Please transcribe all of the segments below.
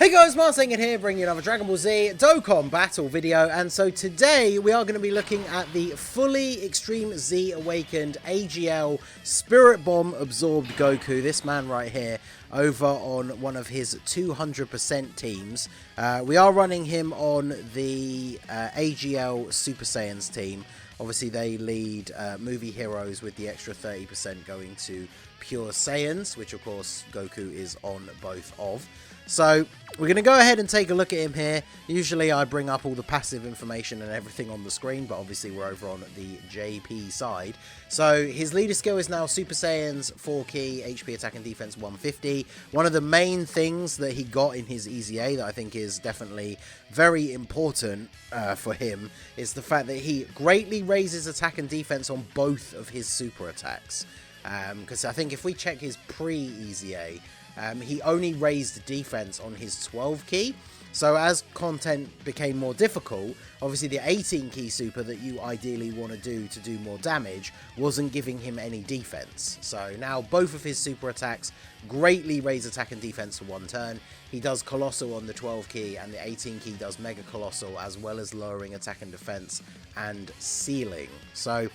Hey guys, Marsingin here, bringing you another Dragon Ball Z Dokkan battle video, and so today we are going to be looking at the fully Extreme Z Awakened AGL Spirit Bomb Absorbed Goku, this man right here, over on one of his 200% teams. We are running him on the AGL Super Saiyans team. Obviously they lead movie heroes with the extra 30% going to Pure Saiyans, which of course Goku is on both of. So we're going to go ahead and take a look at him here. Usually I bring up all the passive information and everything on the screen, but obviously we're over on the JP side. So his leader skill is now Super Saiyans 4 key, HP attack and defense 150. One of the main things that he got in his EZA that I think is definitely very important for him is the fact that he greatly raises attack and defense on both of his super attacks. Because I think if we check his pre-EZA, he only raised defense on his 12 key. So as content became more difficult, obviously the 18 key super that you ideally want to do more damage wasn't giving him any defense. So now both of his super attacks greatly raise attack and defense for one turn. He does Colossal on the 12 key, and the 18 key does Mega Colossal, as well as lowering attack and defense and sealing. So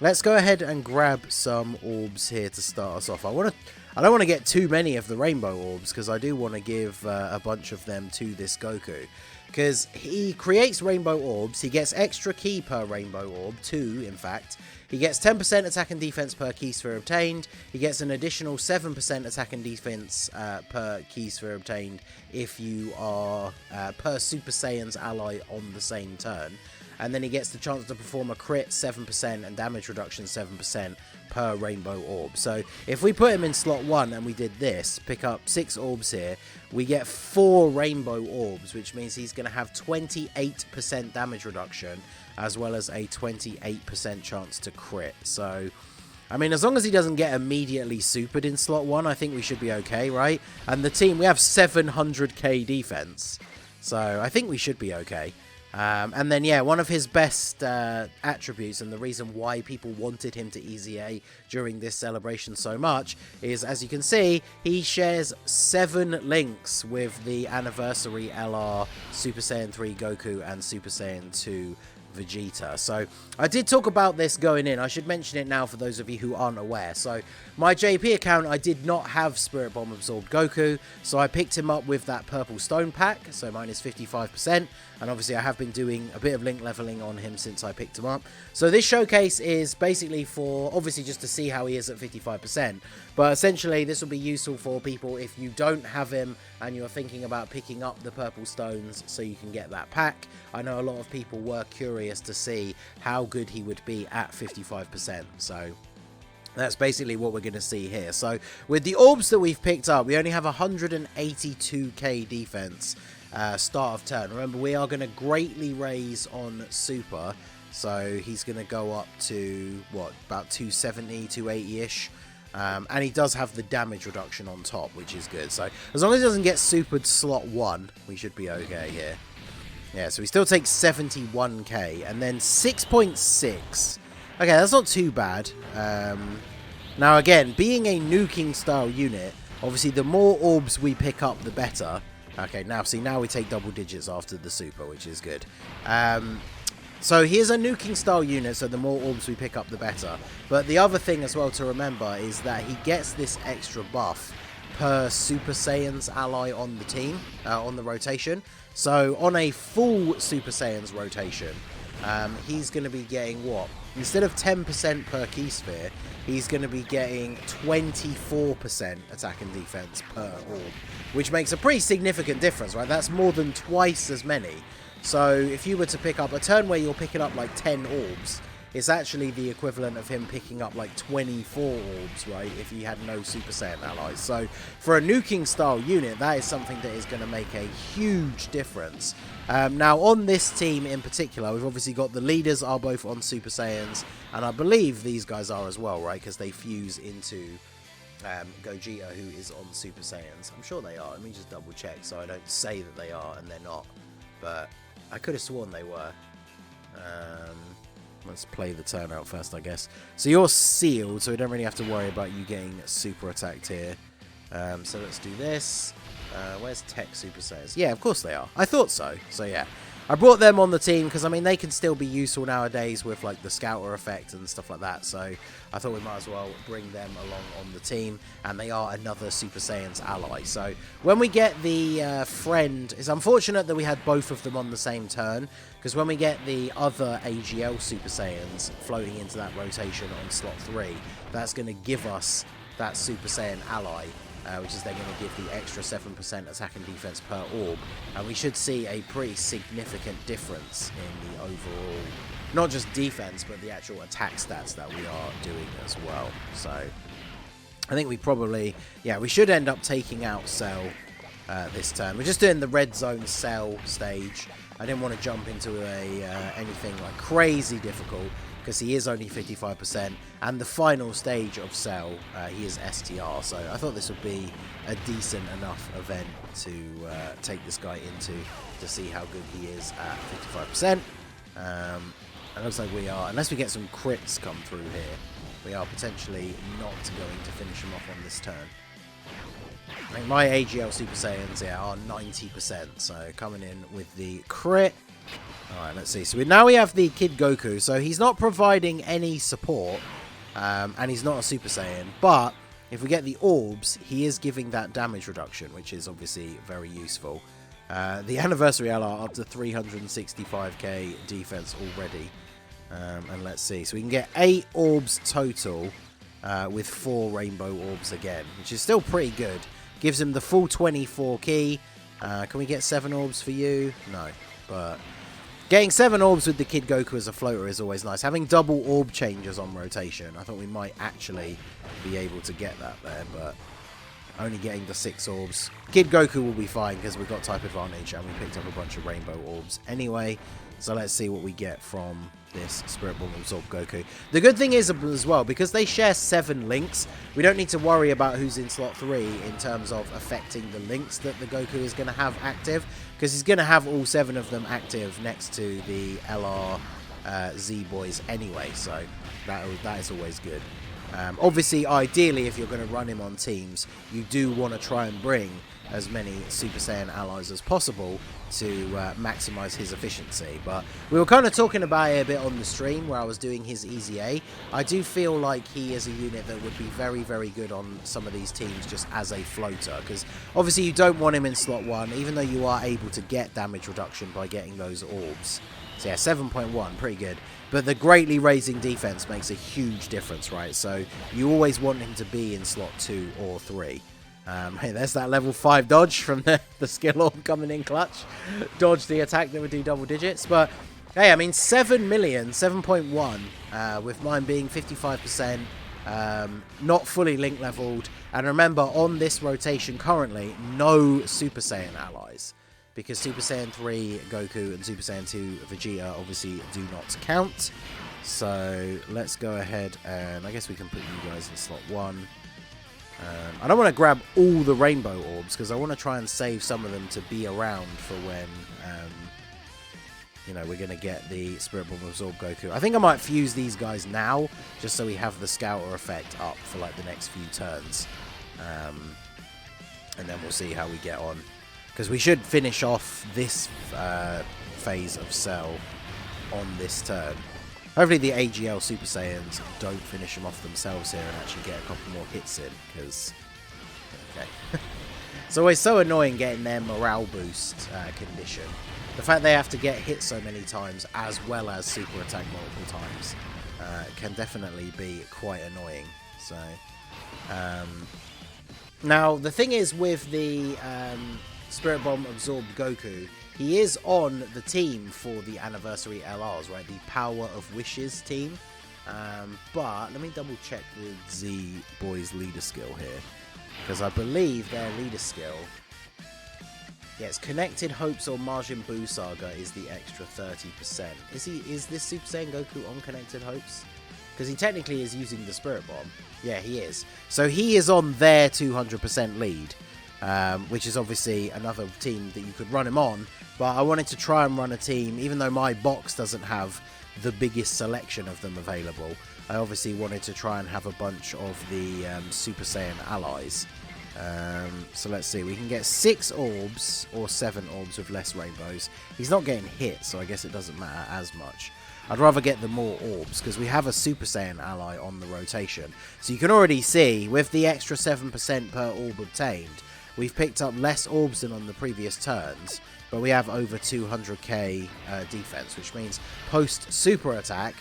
let's go ahead and grab some orbs here to start us off. I don't want to get too many of the rainbow orbs, because I do want to give a bunch of them to this Goku. Because he creates rainbow orbs, he gets extra key per rainbow orb, 2 in fact. He gets 10% attack and defense per key sphere obtained. He gets an additional 7% attack and defense per key sphere obtained if you are per Super Saiyan's ally on the same turn. And then he gets the chance to perform a crit 7% and damage reduction 7% per rainbow orb. So if we put him in slot 1 and we did this, pick up 6 orbs here, we get 4 rainbow orbs, which means he's going to have 28% damage reduction as well as a 28% chance to crit. So I mean, as long as he doesn't get immediately supered in slot 1, I think we should be okay, right? And the team, we have 700k defense, so I think we should be okay. And then, yeah, one of his best attributes, and the reason why people wanted him to EZA during this celebration so much, is, as you can see, he shares 7 links with the Anniversary LR Super Saiyan 3 Goku and Super Saiyan 2 Vegeta. So I did talk about this going in. I should mention it now for those of you who aren't aware. So my JP account, I did not have Spirit Bomb Absorbed Goku, so I picked him up with that purple stone pack, so mine is 55%, and obviously I have been doing a bit of link leveling on him since I picked him up. So this showcase is basically for, obviously, just to see how he is at 55%, but essentially this will be useful for people if you don't have him and you're thinking about picking up the purple stones so you can get that pack. I know a lot of people were curious to see how good he would be at 55%, so that's basically what we're going to see here. So with the orbs that we've picked up, we only have 182k defense start of turn. Remember, we are going to greatly raise on super, so he's going to go up to what, about 270, 280-ish. And he does have the damage reduction on top, which is good. So as long as he doesn't get supered slot 1, we should be okay here. Yeah, so he still takes 71k, and then 6.6. Okay, that's not too bad. Now again, being a nuking style unit, obviously the more orbs we pick up, the better. Okay, now see, now we take double digits after the super, which is good. So here's a nuking style unit, so the more orbs we pick up, the better. But the other thing as well to remember is that he gets this extra buff per Super Saiyan's ally on the team, on the rotation. So on a full Super Saiyan's rotation, he's going to be getting what? Instead of 10% per key sphere, he's going to be getting 24% attack and defense per orb, which makes a pretty significant difference, right? That's more than twice as many. So if you were to pick up a turn where you're picking up like 10 orbs, it's actually the equivalent of him picking up like 24 orbs, right, if he had no Super Saiyan allies. So for a nuking style unit, that is something that is going to make a huge difference. Now on this team in particular, we've obviously got the leaders are both on Super Saiyans, and I believe these guys are as well, right, because they fuse into Gogeta, who is on Super Saiyans. I'm sure they are. Let me just double check so I don't say that they are and they're not, but I could have sworn they were. Let's play the turn out first, I guess. So you're sealed, so we don't really have to worry about you getting super attacked here. So let's do this. Where's Tech Super Saiyans? Yeah, of course they are. I thought so. So yeah, I brought them on the team because, I mean, they can still be useful nowadays with like the Scouter effect and stuff like that. So I thought we might as well bring them along on the team, and they are another Super Saiyan's ally. So when we get the friend, it's unfortunate that we had both of them on the same turn, because when we get the other AGL Super Saiyans floating into that rotation on slot 3, that's going to give us that Super Saiyan ally, which is then going to give the extra 7% attack and defense per orb, and we should see a pretty significant difference in the overall, not just defense, but the actual attack stats that we are doing as well. So I think we probably, yeah, we should end up taking out Cell this turn. We're just doing the red zone Cell stage. I didn't want to jump into anything like crazy difficult, because he is only 55%, and the final stage of Cell, he is STR, so I thought this would be a decent enough event to take this guy into, to see how good he is at 55%. It looks like we are, unless we get some crits come through here, we are potentially not going to finish him off on this turn. I think my AGL Super Saiyans, yeah, are 90%, so coming in with the crit. Alright, let's see. So now we have the Kid Goku. So he's not providing any support, and he's not a Super Saiyan. But if we get the orbs, he is giving that damage reduction, which is obviously very useful. The Anniversary LR up to 365k defense already. And let's see. So we can get 8 orbs total with 4 rainbow orbs again, which is still pretty good. Gives him the full 24 key. Can we get 7 orbs for you? No, but getting 7 orbs with the Kid Goku as a floater is always nice. Having double orb changes on rotation, I thought we might actually be able to get that there, but only getting the 6 orbs. Kid Goku will be fine because we've got type advantage and we picked up a bunch of rainbow orbs anyway. So let's see what we get from this Spirit Bomb Absorb Goku. The good thing is as well, because they share 7 links, we don't need to worry about who's in slot 3 in terms of affecting the links that the Goku is going to have active, because he's going to have all 7 of them active next to the LR Z boys anyway, so that is always good. Obviously, ideally, if you're going to run him on teams, you do want to try and bring as many Super Saiyan allies as possible to maximize his efficiency. But we were kind of talking about it a bit on the stream where I was doing his EZA. I do feel like he is a unit that would be very, very good on some of these teams just as a floater, because obviously you don't want him in slot 1, even though you are able to get damage reduction by getting those orbs. So yeah, 7.1, pretty good. But the greatly raising defense makes a huge difference, right? So you always want him to be in slot 2 or 3. Hey, there's that level 5 dodge from the skill orb coming in clutch. Dodge the attack that would do double digits. But hey, I mean, 7 million, 7.1, with mine being 55%, not fully link leveled. And remember, on this rotation currently, no Super Saiyan allies, because Super Saiyan 3 Goku and Super Saiyan 2 Vegeta obviously do not count. So let's go ahead and I guess we can put you guys in slot 1. I don't want to grab all the rainbow orbs because I want to try and save some of them to be around for when, you know, we're going to get the Spirit Bomb Absorb Goku. I think I might fuse these guys now just so we have the Scouter effect up for like the next few turns. And then we'll see how we get on. Because we should finish off this phase of Cell on this turn. Hopefully the AGL Super Saiyans don't finish them off themselves here and actually get a couple more hits in, because okay. It's always so annoying getting their morale boost condition. The fact they have to get hit so many times as well as super attack multiple times can definitely be quite annoying. So now the thing is with the Spirit Bomb Absorbed Goku, he is on the team for the Anniversary LRs, right? The Power of Wishes team. But let me double check the Z Boys leader skill here, because I believe their leader skill, yes, Connected Hopes or Majin Buu Saga is the extra 30%. Is this Super Saiyan Goku on Connected Hopes? Because he technically is using the Spirit Bomb. Yeah, he is. So he is on their 200% lead. Which is obviously another team that you could run him on, but I wanted to try and run a team, even though my box doesn't have the biggest selection of them available. I obviously wanted to try and have a bunch of the Super Saiyan allies, So let's see, we can get 6 orbs or 7 orbs with less rainbows. He's not getting hit, so I guess it doesn't matter as much. I'd rather get the more orbs because we have a Super Saiyan ally on the rotation. So you can already see with the extra 7% per orb obtained, we've picked up less orbs than on the previous turns, but we have over 200k defense, which means post super attack,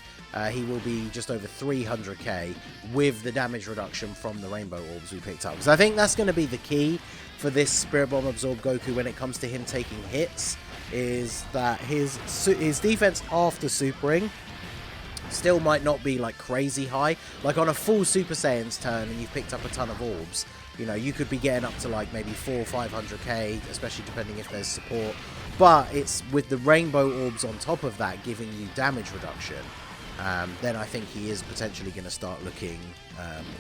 he will be just over 300k with the damage reduction from the rainbow orbs we picked up. Because I think that's going to be the key for this Spirit Bomb Absorb Goku when it comes to him taking hits, is that his defense after supering still might not be like crazy high. Like on a full Super Saiyan's turn and you've picked up a ton of orbs, you know, you could be getting up to like maybe 400 or 500k, especially depending if there's support. But it's with the rainbow orbs on top of that giving you damage reduction, then I think he is potentially going to start looking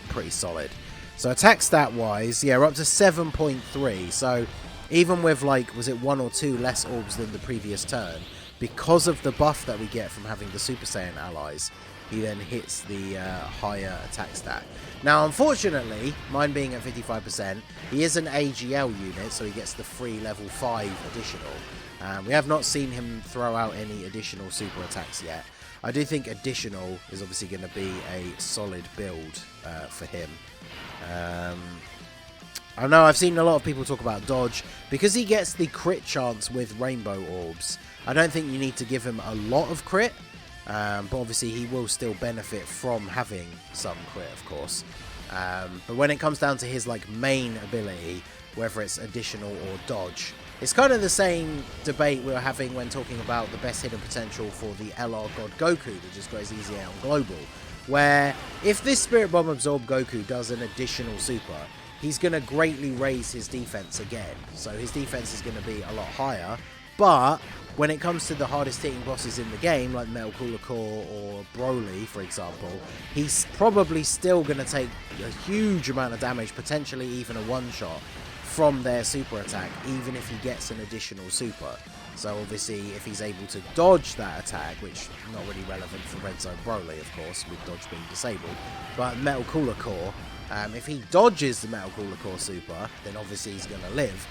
pretty solid. So attack stat wise, yeah, we're up to 7.3. So even with like, was it 1 or 2 less orbs than the previous turn, because of the buff that we get from having the Super Saiyan allies, he then hits the higher attack stat. Now, unfortunately, mine being at 55%, he is an AGL unit, so he gets the free level 5 additional. We have not seen him throw out any additional super attacks yet. I do think additional is obviously going to be a solid build for him. I know I've seen a lot of people talk about dodge. Because he gets the crit chance with rainbow orbs, I don't think you need to give him a lot of crit. But obviously he will still benefit from having some crit, of course. But when it comes down to his like main ability, whether it's additional or dodge, it's kind of the same debate we were having when talking about the best hidden potential for the LR God Goku that just goes EZA on Global, where if this Spirit Bomb Absorb Goku does an additional super, he's going to greatly raise his defense again. So his defense is going to be a lot higher. But when it comes to the hardest hitting bosses in the game, like Metal Cooler Core or Broly, for example, he's probably still going to take a huge amount of damage, potentially even a one-shot, from their super attack, even if he gets an additional super. So obviously, if he's able to dodge that attack, which not really relevant for Red Zone Broly, of course, with dodge being disabled, but Metal Cooler Core, if he dodges the Metal Cooler Core super, then obviously he's going to live.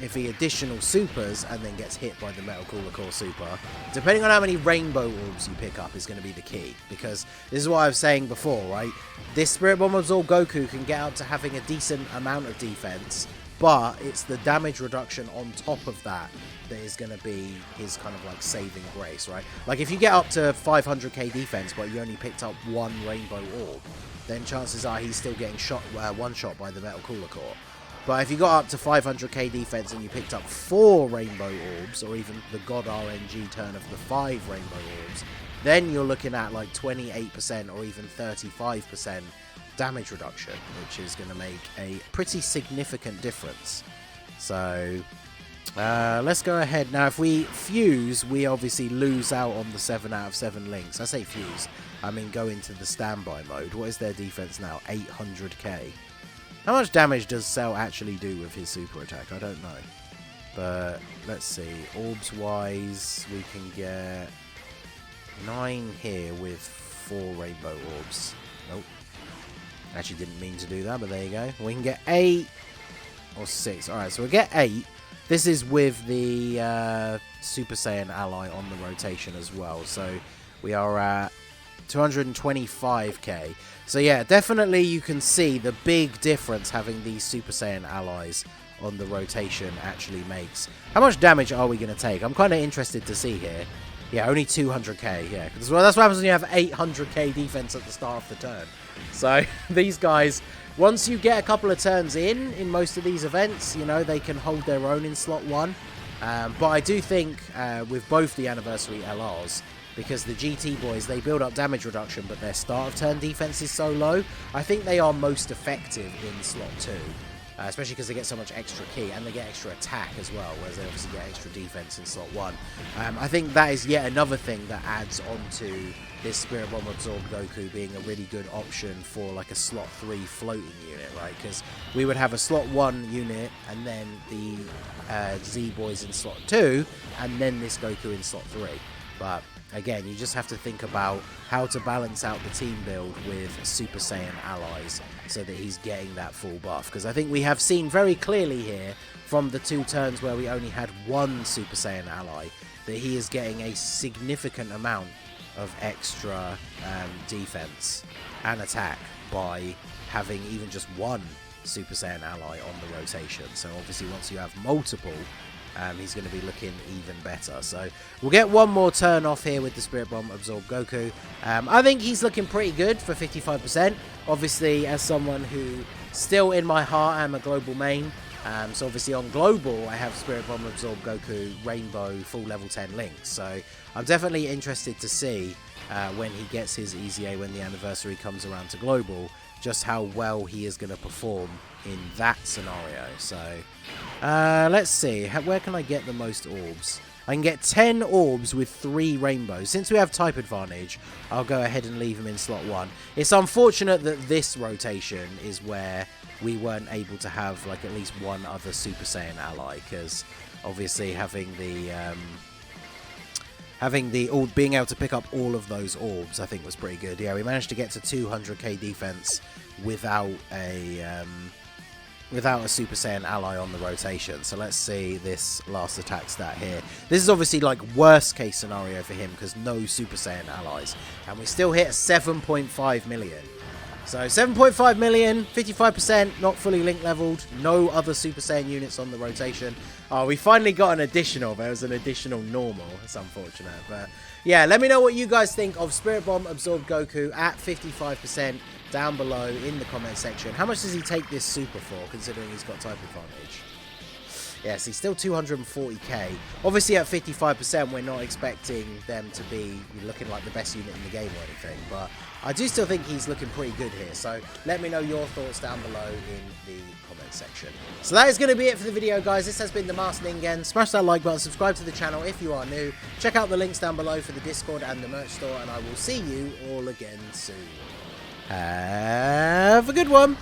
If he additional supers and then gets hit by the Metal Cooler Core super, depending on how many rainbow orbs you pick up is going to be the key. Because this is what I was saying before, right? This Spirit Bomb Absorb Goku can get up to having a decent amount of defense, but it's the damage reduction on top of that that is going to be his kind of like saving grace, right? Like if you get up to 500k defense but you only picked up 1 rainbow orb, then chances are he's still getting shot one shot by the Metal Cooler Core. But if you got up to 500k defense and you picked up 4 rainbow orbs, or even the God RNG turn of the 5 rainbow orbs, then you're looking at like 28% or even 35% damage reduction, which is going to make a pretty significant difference. So let's go ahead. Now, if we fuse, we obviously lose out on the 7 out of 7 links. I say fuse, I mean go into the standby mode. What is their defense now? 800k. How much damage does Cell actually do with his super attack? I don't know. But let's see. Orbs wise, we can get 9 here with 4 rainbow orbs. Nope. Actually didn't mean to do that, but there you go. We can get 8 or 6. Alright, so we'll get 8. This is with the Super Saiyan ally on the rotation as well. So we are at 225k. So yeah, definitely you can see the big difference having these Super Saiyan allies on the rotation actually makes. How much damage are we going to take? I'm kind of interested to see here. Yeah, only 200k, yeah. Well, that's what happens when you have 800k defense at the start of the turn. So these guys, once you get a couple of turns in most of these events, you know, they can hold their own in slot 1. But I do think with both the Anniversary LRs, because the GT boys, they build up damage reduction, but their start of turn defense is so low, I think they are most effective in slot 2. Especially because they get so much extra key, and they get extra attack as well, whereas they obviously get extra defense in slot 1. I think that is yet another thing that adds on to this Spirit Bomb Absorb Goku being a really good option for like a slot 3 floating unit, right? Because we would have a slot 1 unit, and then the Z boys in slot 2, and then this Goku in slot 3. But again, you just have to think about how to balance out the team build with Super Saiyan allies so that he's getting that full buff. Because I think we have seen very clearly here from the 2 turns where we only had 1 Super Saiyan ally that he is getting a significant amount of extra defense and attack by having even just 1 Super Saiyan ally on the rotation. So obviously once you have multiple, he's going to be looking even better. So we'll get 1 more turn off here with the Spirit Bomb Absorb Goku. I think he's looking pretty good for 55%. Obviously, as someone who still in my heart am a global main. So obviously on global, I have Spirit Bomb Absorb Goku, Rainbow, full level 10 links. So I'm definitely interested to see when he gets his EZA, when the anniversary comes around to global, just how well he is going to perform in that scenario. So let's see, where can I get the most orbs? I can get 10 orbs with 3 rainbows. Since we have type advantage, I'll go ahead and leave him in slot 1. It's unfortunate that this rotation is where we weren't able to have like at least 1 other Super Saiyan ally, because obviously having being able to pick up all of those orbs, I think was pretty good. Yeah, we managed to get to 200k defense without a Super Saiyan ally on the rotation. So let's see this last attack stat here. This is obviously like worst case scenario for him because no Super Saiyan allies, and we still hit 7.5 million. So 7.5 million, 55%, not fully link leveled, no other Super Saiyan units on the rotation. Oh, we finally got an additional. There was an additional normal. It's unfortunate. But yeah, let me know what you guys think of Spirit Bomb Absorb Goku at 55% down below in the comment section. How much does he take this super for, considering he's got type advantage? Yes, he's still 240k. Obviously at 55%, we're not expecting them to be looking like the best unit in the game or anything. But I do still think he's looking pretty good here. So let me know your thoughts down below in the comment section. So that is going to be it for the video, guys. This has been the Master Ningen. Smash that like button, subscribe to the channel if you are new. Check out the links down below for the Discord and the merch store. And I will see you all again soon. Have a good one.